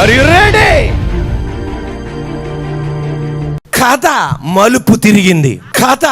Are you ready? కథ మలుపు తిరిగింది. కథ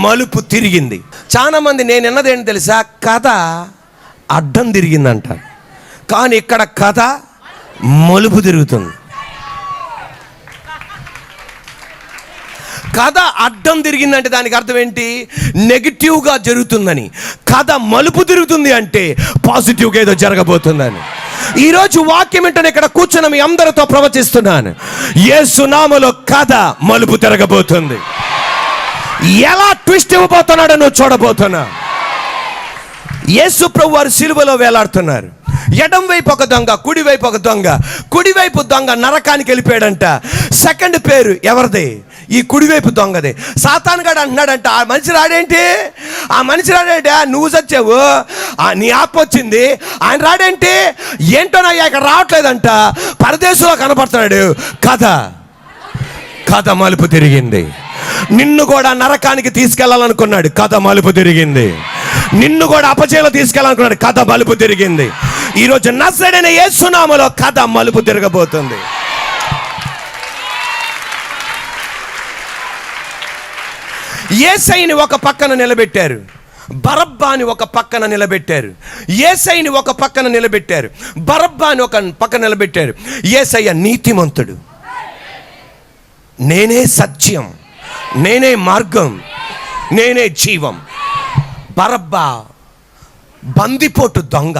మలుపు తిరిగింది. చాలా మంది నేను విన్నదేంటి తెలుసా, కథ అడ్డం తిరిగిందంట. కానీ ఇక్కడ కథ మలుపు తిరుగుతుంది. కథ అడ్డం తిరిగిందంటే దానికి అర్థం ఏంటి? నెగిటివ్గా జరుగుతుందని. కథ మలుపు తిరుగుతుంది అంటే పాజిటివ్గా ఏదో జరగబోతుందని. ఈరోజు వాక్యం ఏంటని ఇక్కడ కూర్చున్న మీ అందరితో ప్రవచిస్తున్నాను. యేసు నామములో కథ మలుపు తిరగబోతుంది. ఎలా ట్విస్ట్ ఇవ్వబోతున్నాడో నువ్వు చూడబోతున్నా. యేసు ప్రభు వారు సిలువలో వేలాడుతున్నారు. ఎడం వైపు ఒక దొంగ, కుడి వైపు ఒక దొంగ. కుడివైపు దొంగ నరకానికి వెళ్ళిపోయాడంట. సెకండ్ పేరు ఎవరిది? ఈ కుడివైపు దొంగదే. సాతాను గాడు అంటున్నాడంట, ఆ మనిషి రాడేంటి, ఆ మనిషి రాడేంటి, నువ్వు చచ్చావు, నీ ఆత్మ వచ్చింది, ఆయన రాడేంటి, ఏంటోనయ్యా ఇక్కడ రావట్లేదంట, పరదేశంలో కనపడుతున్నాడు. కథ మలుపు తిరిగింది. నిన్ను కూడా నరకానికి తీసుకెళ్లాలనుకున్నాడు, కథ మలుపు తిరిగింది. నిన్ను కూడా అపజయంలో తీసుకెళ్లాలనుకున్నాడు, కథ మలుపు తిరిగింది. ఈరోజు నజరేయుడైన యేసు నామములో కథ మలుపు తిరగబోతుంది. యేసయ్యని ఒక పక్కన నిలబెట్టారు, బరబ్బాని ఒక పక్కన నిలబెట్టారు. యేసయ్యని ఒక పక్కన నిలబెట్టారు, బరబ్బాని ఒక పక్కన నిలబెట్టారు. యేసయ్య నీతిమంతుడు, నేనే సత్యం, నేనే మార్గం, నేనే జీవం. బరబ్బా బందిపోటు దొంగ,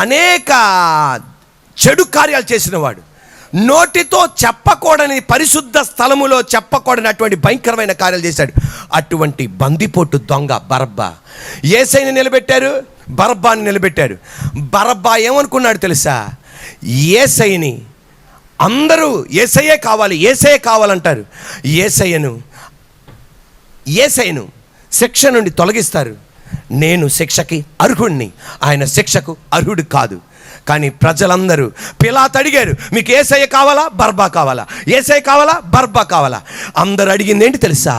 అనేక చెడు కార్యాలు చేసినవాడు, నోటితో చెప్పకూడని పరిశుద్ధ స్థలములో చెప్పకూడని అటువంటి భయంకరమైన కార్యాలు చేశాడు. అటువంటి బందిపోటు దొంగ బరబ్బా. యేసయ్యని నిలబెట్టారు, బరబ్బాని నిలబెట్టారు. బరబ్బా ఏమనుకున్నాడు తెలుసా? యేసయ్యని అందరూ యేసయ్యే కావాలి, యేసయ్యే కావాలంటారు. యేసయ్యను శిక్ష నుండి తొలగిస్తారు. నేను శిక్షకి అర్హుడిని, ఆయన శిక్షకు అర్హుడు కాదు. కానీ ప్రజలందరూ పిలాతు అడిగారు, మీకు యేసయ్య కావాలా, బరబ్బా కావాలా, యేసయ్య కావాలా, బరబ్బా కావాలా? అందరూ అడిగింది ఏంటి తెలుసా?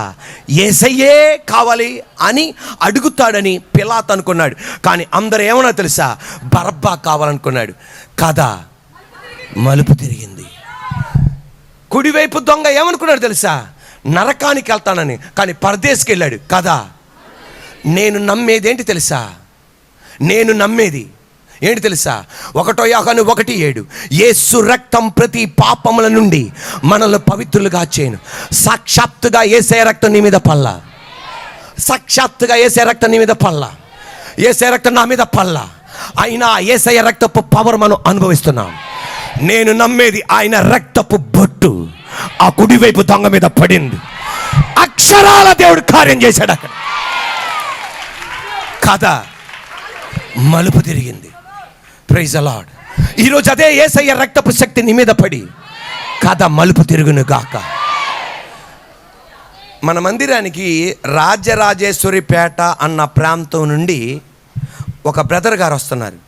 యేసయ్యే కావాలి అని అడుగుతాడని పిలాతు అనుకున్నాడు. కానీ అందరూ ఏమన్నా తెలుసా? బరబ్బా కావాలనుకున్నాడు. కథ మలుపు తిరిగింది. కుడివైపు దొంగ ఏమనుకున్నాడు తెలుసా? నరకానికి వెళ్తానని. కానీ పరదేశకి వెళ్ళాడు. కథ నేను నమ్మేది ఏంటి తెలుసా? నేను నమ్మేది ఏంటి తెలుసా? 1 యోహాను 1:7 యేసు రక్తం ప్రతి పాపముల నుండి మనల్ని పవిత్రులుగా చేయను. సాక్షాత్తుగా యేసయ్య రక్తం నీ మీద పల్లా, సాక్షాత్తుగా యేసయ్య రక్తం నీ మీద పల్లా, యేసయ్య రక్తం నా మీద పల్లా. అయినా యేసయ్య రక్తపు పవర్ మనం అనుభవిస్తున్నాం. నేను నమ్మేది ఆయన రక్తపు బొట్టు ఆ కుడివైపు దొంగ మీద పడింది. అక్షరాల దేవుడు కార్యం చేశాడు అక్కడ. కథ మలుపు తిరిగింది. Praise the lord. ఈరోజు అదే యేసయ్య రక్తపు శక్తి నీ మీద పడి కథ మలుపు తిరుగును గాక. మన మందిరానికి రాజరాజేశ్వరిపేట అన్న ప్రాంతం నుండి ఒక బ్రదర్ గారు వస్తున్నారు.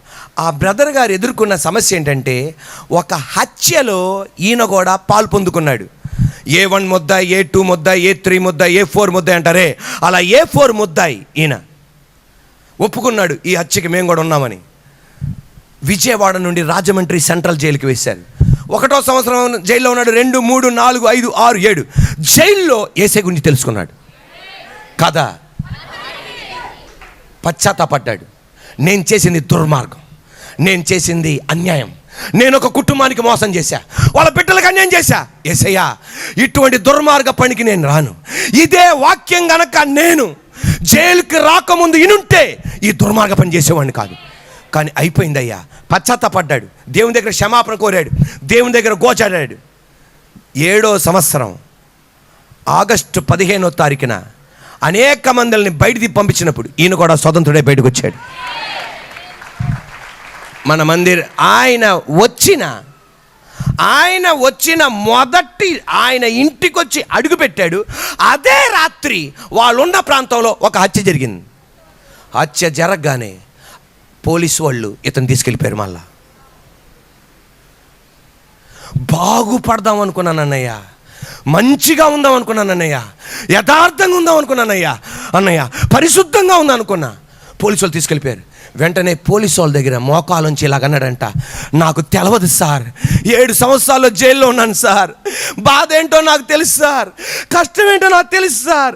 ఆ బ్రదర్ గారు ఎదుర్కొన్న సమస్య ఏంటంటే, ఒక హత్యలో ఈయన కూడా పాలు పొందుకున్నాడు. A1 ముద్దాయి, A2 ముద్దాయి, A3 ముద్దాయి, A4 ముద్దాయి అంటారే, అలా A4 ముద్దాయి ఈయన ఒప్పుకున్నాడు, ఈ హత్యకి మేము కూడా ఉన్నామని. విజయవాడ నుండి రాజమండ్రి సెంట్రల్ జైలుకి వేశారు. 1వ సంవత్సరం జైల్లో ఉన్నాడు. 2, 3, 4, 5, 6, 7 జైల్లో యేసయ్య గురించి తెలుసుకున్నాడు. కథ పశ్చాత్తాపడ్డాడు. నేను చేసింది దుర్మార్గం, నేను చేసింది అన్యాయం, నేను ఒక కుటుంబానికి మోసం చేశా, వాళ్ళ బిడ్డలకు అన్యాయం చేశా. యేసయ్యా, ఇటువంటి దుర్మార్గ పనికి నేను రాను. ఇదే వాక్యం గనక నేను జైలుకి రాకముందు ఇనుంటే ఈ దుర్మార్గ పని చేసేవాడిని కాదు. కానీ అయిపోయిందయ్యా. పశ్చాత్తాపడ్డాడు, దేవుని దగ్గర క్షమాపణ కోరాడు, దేవుని దగ్గర గోచాడాడు. 7వ సంవత్సరం ఆగస్టు 15వ తారీఖున అనేక మందిని బయటికి పంపించినప్పుడు ఈయన కూడా స్వతంత్రుడే బయటకు వచ్చాడు. మన మందిర్ ఆయన వచ్చిన మొదటి ఆయన ఇంటికి వచ్చి అడుగు పెట్టాడు. అదే రాత్రి వాళ్ళున్న ప్రాంతంలో ఒక హత్య జరిగింది. హత్య జరగగానే పోలీసు వాళ్ళు ఇతను తీసుకెళ్ళిపోయారు. మళ్ళా బాగుపడదాం అనుకున్నాను అన్నయ్య, మంచిగా ఉందాం అనుకున్నాను అన్నయ్య, యథార్థంగా ఉందాం అనుకున్నాను అన్నయ్య, పరిశుద్ధంగా ఉందాం అనుకున్నా. పోలీసు వాళ్ళు తీసుకెళ్ళిపోయారు. వెంటనే పోలీసు వాళ్ళ దగ్గర మోకాలుంచి ఇలాగన్నాడంట, నాకు తెలవదు సార్, 7 సంవత్సరాలు జైల్లో ఉన్నాను సార్, బాధ ఏంటో నాకు తెలుసు సార్, కష్టం ఏంటో నాకు తెలుసు సార్,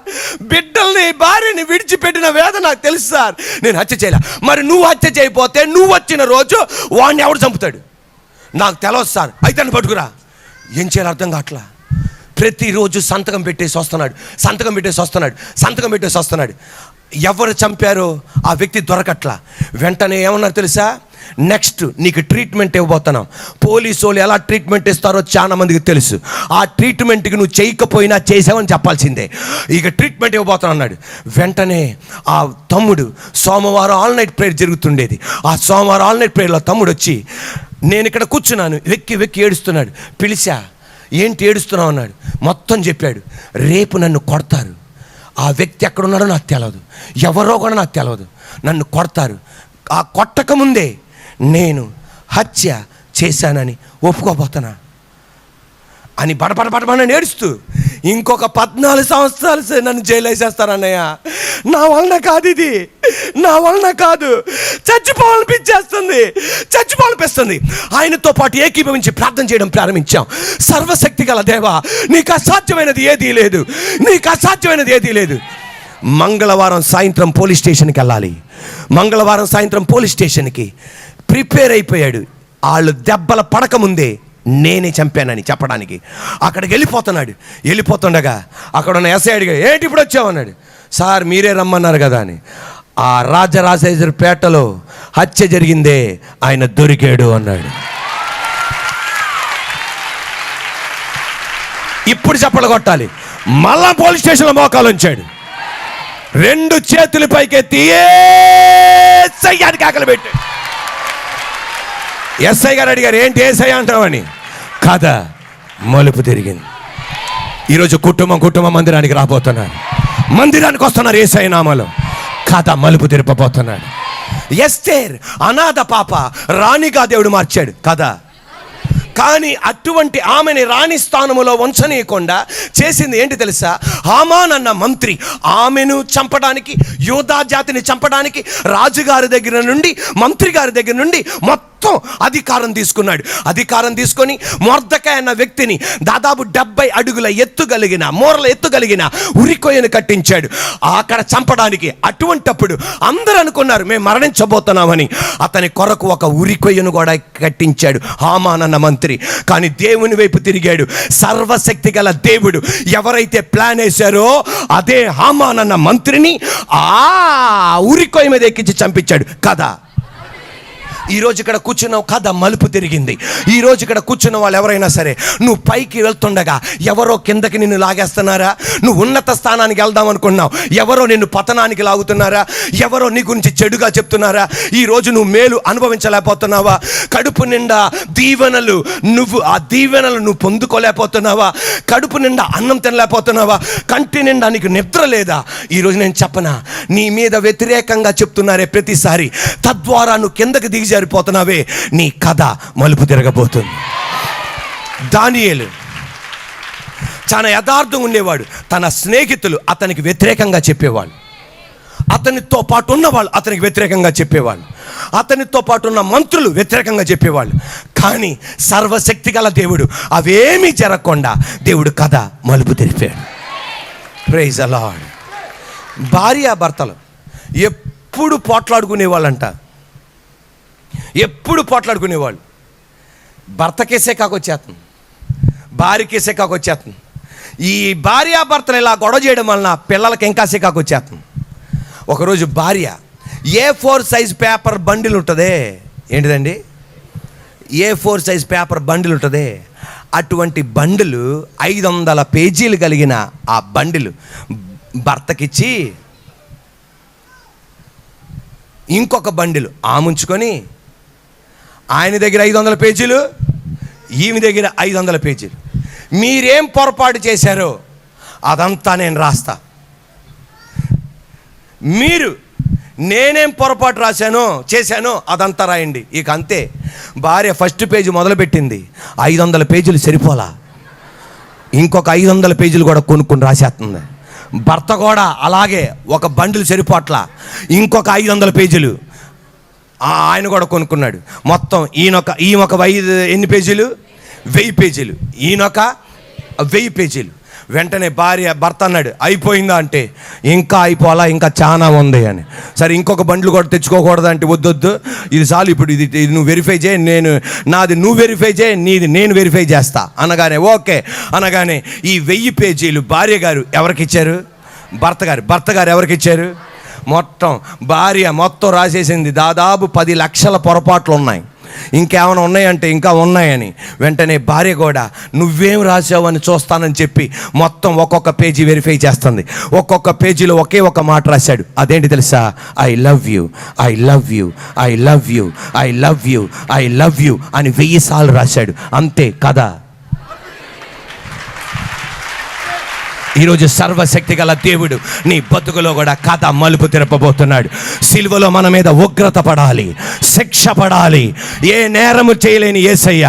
బిడ్డల్ని భార్యని విడిచిపెట్టిన వేద నాకు తెలుసు సార్, నేను హత్య చేయలే. మరి నువ్వు హత్య చేయకపోతే నువ్వు వచ్చిన రోజు వాడిని ఎవడు చంపుతాడు? నాకు తెలవదు సార్. అయితే నన్ను పట్టుకురా. ఏం చేయాలి అర్థం కావట్లా. ప్రతిరోజు సంతకం పెట్టేసి వస్తున్నాడు. ఎవరు చంపారో ఆ వ్యక్తి దొరకట్లా. వెంటనే ఏమన్నారు తెలుసా? నెక్స్ట్ నీకు ట్రీట్మెంట్ ఇవ్వబోతున్నాం. పోలీసు వాళ్ళు ఎలా ట్రీట్మెంట్ ఇస్తారో చాలా మందికి తెలుసు. ఆ ట్రీట్మెంట్కి నువ్వు చేయకపోయినా చేసావని చెప్పాల్సిందే. ఇక ట్రీట్మెంట్ ఇవ్వబోతాను అన్నాడు. వెంటనే ఆ తమ్ముడు, సోమవారం ఆల్ నైట్ ప్రేయర్ జరుగుతుండేది. ఆ సోమవారం ఆల్ నైట్ ప్రేయర్లో తమ్ముడు వచ్చి, నేను ఇక్కడ కూర్చున్నాను, వెక్కి ఏడుస్తున్నాడు. పిలిచా, ఏంటి ఏడుస్తున్నావు అన్నాడు. మొత్తం చెప్పాడు. రేపు నన్ను కొడతారు, ఆ వ్యక్తి ఎక్కడున్నాడో నాకు తెలియదు, ఎవరో కూడా నాకు తెలియదు, నన్ను కొడతారు, ఆ కొట్టకముందే నేను హత్య చేశానని ఒప్పుకోబోతున్నా అని బడబడబడబడని ఏడుస్తూ, ఇంకొక 14 సంవత్సరాలు నన్ను జైలు వేసేస్తారన్నయ్య, నా వలన కాదు, ఇది నా వలన కాదు, చచ్చిపోవాలనిపిస్తుంది. ఆయనతో పాటు ఏకీభవించి ప్రార్థన చేయడం ప్రారంభించాం. సర్వశక్తి గల దేవా, నీకు అసాధ్యమైనది ఏదీ లేదు. మంగళవారం సాయంత్రం పోలీస్ స్టేషన్కి వెళ్ళాలి. మంగళవారం సాయంత్రం పోలీస్ స్టేషన్కి ప్రిపేర్ అయిపోయాడు. వాళ్ళు దెబ్బల పడకముందే నేనే చంపానని చెప్పడానికి అక్కడికి వెళ్ళిపోతుండగా అక్కడ ఉన్న ఎస్ఐ అడిగా, ఏంటి ఇప్పుడు వచ్చావు అన్నాడు. సార్ మీరే రమ్మన్నారు కదా అని. ఆ రాజరాజేశ్వరిపేటలో హత్య జరిగిందే, ఆయన దొరికాడు అన్నాడు. ఇప్పుడు చప్పట్లు కొట్టాలి. మళ్ళా పోలీస్ స్టేషన్లో మోకాలు ఉంచాడు. 2 చేతులు పైకెత్తి ఎస్ఐ గారికి ఆకలి పెట్టాడు. ఎస్ఐ గారు అడిగారు, ఏంటి ఏసఐ అంటావని. కథ మలుపు తిరిగింది. ఈరోజు కుటుంబం మందిరానికి రాబోతున్నారు, మందిరానికి వస్తున్నారు ఏసఐ నామలో. కథ మలుపు తిరపబోతున్నాడు. ఎస్తేర్ అనాథ పాప రాణిగా దేవుడు మార్చాడు కదా. కానీ అటువంటి ఆమెని రాణి స్థానములో ఉంచనీయకుండా చేసింది ఏంటి తెలుసా? హామాన్ అన్న మంత్రి ఆమెను చంపడానికి, యూదా జాతిని చంపడానికి రాజుగారి దగ్గర నుండి, మంత్రి గారి దగ్గర నుండి మొత్తం అధికారం తీసుకున్నాడు. అధికారం తీసుకొని మొర్దెకై అన్న వ్యక్తిని దాదాపు 70 అడుగుల మూరల ఎత్తు కలిగిన ఉరికొయ్యను కట్టించాడు అక్కడ చంపడానికి. అటువంటప్పుడు అందరూ అనుకున్నారు మేము మరణించబోతున్నామని. అతని కొరకు ఒక ఉరికొయ్యను కూడా కట్టించాడు హామాన్ అన్న మంత్రి. కానీ దేవుని వైపు తిరిగాడు. సర్వశక్తి గల దేవుడు ఎవరైతే ప్లాన్ వేశారో అదే హామాన్ అన్న మంత్రిని ఆ ఉరికొయ్య మీద ఎక్కించి చంపించాడు కదా. ఈరోజు ఇక్కడ కూర్చున్న కథ మలుపు తిరిగింది. ఈరోజు ఇక్కడ కూర్చున్న వాళ్ళు ఎవరైనా సరే, నువ్వు పైకి వెళ్తుండగా ఎవరో కిందకి నిన్ను లాగేస్తున్నారా? నువ్వు ఉన్నత స్థానానికి వెళ్దాం అనుకున్నావు, ఎవరో నిన్ను పతనానికి లాగుతున్నారా? ఎవరో నీ గురించి చెడుగా చెప్తున్నారా? ఈరోజు నువ్వు మేలు అనుభవించలేకపోతున్నావా? కడుపు నిండా దీవెనలు, ఆ దీవెనలు నువ్వు పొందుకోలేకపోతున్నావా? కడుపు నిండా అన్నం తినలేకపోతున్నావా? కంటి నిండా నీకు నిద్ర లేదా? ఈరోజు నేను చెప్పనా, నీ మీద వ్యతిరేకంగా చెప్తున్నారే ప్రతిసారి, తద్వారా నువ్వు కిందకి దిగజారిపోతున్నావే, నీ కథ మలుపు తిరగబోతుంది. దానియేలు చాలా యథార్థంగా ఉండేవాడు. తన స్నేహితులు అతనికి వ్యతిరేకంగా చెప్పేవాళ్ళు, అతనితో పాటు ఉన్నవాళ్ళు అతనికి వ్యతిరేకంగా చెప్పేవాళ్ళు, అతనితో పాటు ఉన్న మంత్రులు వ్యతిరేకంగా చెప్పేవాళ్ళు. కానీ సర్వశక్తి గల దేవుడు అవేమీ జరగకుండా దేవుడు కథ మలుపు తిరిపాడు. Praise the lord. భార్యాభర్తలు ఎప్పుడు పోట్లాడుకునేవాళ్ళంట, ఎప్పుడు పోట్లాడుకునేవాళ్ళు. భర్తకేసే కాకొచ్చేస్తుంది, భార్యకేసే కాకొచ్చేస్తుంది. ఈ భార్యాభర్తలు ఇలా గొడవ చేయడం వలన పిల్లలకి ఇంకా కాకొచ్చేస్తుంది. ఒకరోజు భార్య A4 సైజ్ పేపర్ బండిల్ ఉంటుందే, ఏంటిదండి A4 సైజ్ పేపర్ బండిల్ ఉంటుందే, అటువంటి బండిలు 500 పేజీలు కలిగిన ఆ బండిలు భర్తకిచ్చి ఇంకొక బండిలు ఆముంచుకొని, ఆయన దగ్గర 500 పేజీలు, ఈమె దగ్గర 500 పేజీలు. మీరేం పొరపాటు చేశారో అదంతా నేను రాస్తా, మీరు నేనేం పొరపాటు చేశానో అదంతా రాయండి. ఇక అంతే. భార్య ఫస్ట్ పేజీ మొదలుపెట్టింది, 500 పేజీలు సరిపోలా, ఇంకొక 500 పేజీలు కూడా కొనుక్కొని రాసేస్తుంది. భర్త కూడా అలాగే, ఒక బండిల్ సరిపోట్ల, ఇంకొక 500 పేజీలు. ఆయన కూడా కొనుక్కున్నాడు. మొత్తం ఈయనొక ఎన్ని పేజీలు? 1000 పేజీలు. ఈయనొక 1000 పేజీలు. వెంటనే భర్త అన్నాడు, అయిపోయిందా అంటే, ఇంకా అయిపోవాలా, ఇంకా చాలా ఉంది అని. సరే ఇంకొక బండ్లు కూడా తెచ్చుకోకూడదు అంటే, వద్దొద్దు, ఇది చాలు, ఇప్పుడు ఇది నువ్వు వెరిఫై చేయి, నాది నువ్వు వెరిఫై చేయి, నీది నేను వెరిఫై చేస్తా అనగానే ఓకే అనగానే ఈ 1000 పేజీలు భార్య గారు ఎవరికి ఇచ్చారు? భర్త గారు ఎవరికి ఇచ్చారు? మొత్తం భార్య మొత్తం రాసేసింది. దాదాపు 10 లక్షల పొరపాట్లు ఉన్నాయి. ఇంకేమైనా ఉన్నాయంటే ఇంకా ఉన్నాయని. వెంటనే భార్య కూడా నువ్వేం రాసావు అని చూస్తానని చెప్పి మొత్తం ఒక్కొక్క పేజీ వెరిఫై చేస్తుంది. ఒక్కొక్క పేజీలో ఒకే ఒక మాట రాశాడు. అదేంటి తెలుసా? I love you, I love you, I love you, I love you, I love you అని 1000 సార్లు రాశాడు. అంతే కదా. ఈరోజు సర్వశక్తి గల దేవుడు నీ బతుకులో కూడా కథ మలుపు తిరపబోతున్నాడు. సిలువలో మన మీద ఉగ్రత పడాలి, శిక్ష పడాలి. ఏ నేరము చేయలేని యేసయ్య,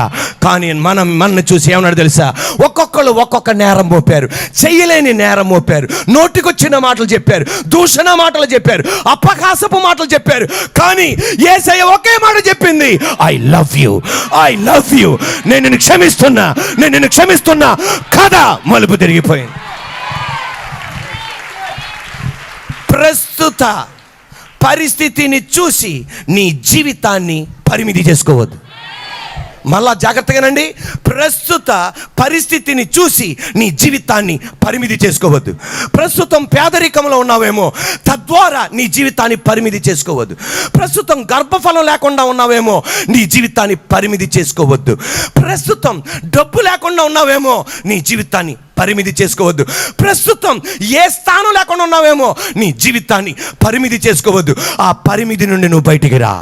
కానీ మన చూసి ఏమన్నాడు తెలుసా? ఒక్కొక్కళ్ళు ఒక్కొక్క నేరం మోపారు, చేయలేని నేరం మోపారు, నోటికొచ్చిన మాటలు చెప్పారు, దూషణ మాటలు చెప్పారు, అపహాసపు మాటలు చెప్పారు. కానీ యేసయ్య ఒకే మాట చెప్పింది, I love you, I love you, నేను నిన్ను క్షమిస్తున్నా. కథ మలుపు తిరిగిపోయింది. ప్రస్తుత పరిస్థితిని చూసి నీ జీవితాన్ని పరిమితి చేసుకోవద్దు. మళ్ళా జాగ్రత్తగానండి. ప్రస్తుత పరిస్థితిని చూసి నీ జీవితాన్ని పరిమితి చేసుకోవద్దు. ప్రస్తుతం పేదరికంలో ఉన్నావేమో, తద్వారా నీ జీవితాన్ని పరిమితి చేసుకోవద్దు. ప్రస్తుతం గర్భఫలం లేకుండా ఉన్నావేమో, నీ జీవితాన్ని పరిమితి చేసుకోవద్దు. ప్రస్తుతం డబ్బు లేకుండా ఉన్నావేమో, నీ జీవితాన్ని పరిమితి చేసుకోవద్దు. ప్రస్తుతం ఏ స్థానం లేకుండా ఉన్నావేమో, నీ జీవితాన్ని పరిమితి చేసుకోవద్దు. ఆ పరిమితి నుండి నువ్వు బయటికి రా.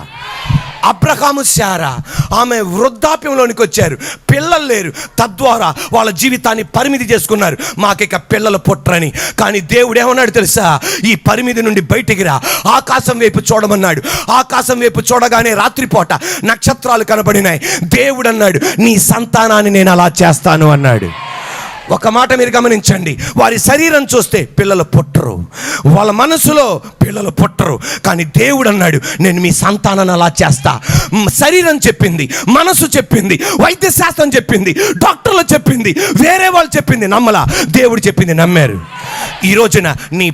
అబ్రహాము శారా ఆమె వృద్ధాప్యంలోనికి వచ్చారు, పిల్లలు లేరు, తద్వారా వాళ్ళ జీవితాన్ని పరిమితి చేసుకున్నారు. మాకిక పిల్లలు పుట్టరని. కానీ దేవుడు ఏమన్నాడు తెలుసా? ఈ పరిమితి నుండి బయటికి రా, ఆకాశం వైపు చూడమన్నాడు. ఆకాశం వైపు చూడగానే రాత్రిపూట నక్షత్రాలు కనబడినాయి. దేవుడు అన్నాడు, నీ సంతానాన్ని నేను అలా చేస్తాను అన్నాడు. ఒక మాట మీరు గమనించండి. వారి శరీరం చూస్తే పిల్లలు పుట్టరు, వాళ్ళ మనసులో పిల్లలు పుట్టరు. కానీ దేవుడు అన్నాడు, నేను మీ సంతానాన్ని అలా చేస్తా. శరీరం చెప్పింది, మనసు చెప్పింది, వైద్య శాస్త్రం చెప్పింది, డాక్టర్లు చెప్పింది, వేరే వాళ్ళు చెప్పింది నమ్మలా, దేవుడు చెప్పింది నమ్మారు. ఈ రోజున నీ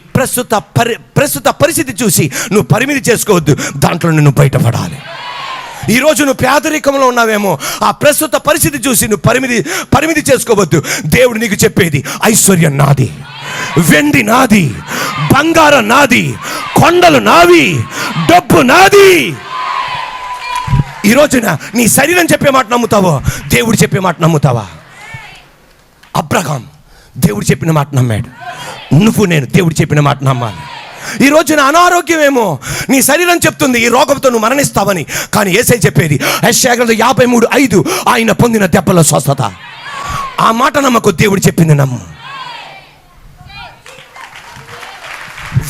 ప్రస్తుత పరిస్థితి చూసి నువ్వు పరిమితి చేసుకోవద్దు, దాంట్లో నువ్వు బయటపడాలి. ఈరోజు నువ్వు పేదరికంలో ఉన్నావేమో, ఆ ప్రస్తుత పరిస్థితి చూసి నువ్వు పరిమితి చేసుకోవద్దు. దేవుడు నీకు చెప్పేది, ఐశ్వర్యం నాది, వెండి నాది, బంగారం నాది, కొండలు నావి, డబ్బు నాది. ఈ రోజున నీ శరీరం చెప్పే మాట నమ్ముతావో, దేవుడు చెప్పే మాట నమ్ముతావా? అబ్రహాం దేవుడు చెప్పిన మాట నమ్మాడు. నేను దేవుడు చెప్పిన మాట నమ్మాలి. ఈ రోజున అనారోగ్యమేమో, నీ శరీరం చెప్తుంది ఈ రోగంతో నువ్వు మరణిస్తావని. కానీ యేసయ్య చెప్పేది యెషయా 53:5, ఆయన పొందిన దెబ్బల స్వస్థత. ఆ మాట నమ్మకు, దేవుడు చెప్పింది నమ్ము.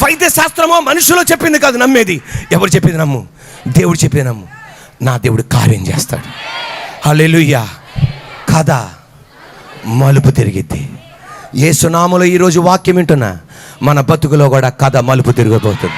వైద్య శాస్త్రమో మనుషులో చెప్పింది కాదు నమ్మేది, ఎవరు చెప్పింది నమ్ము. దేవుడు చెప్పింది నమ్ము. నా దేవుడు కార్యం చేస్తాడు. హల్లెలూయా. కథ మలుపు తిరిగిద్ది. యేసు నామములో ఈరోజు వాక్యం వింటున్నా, మన బతుకులో కూడా కథ మలుపు తిరగబోతుంది.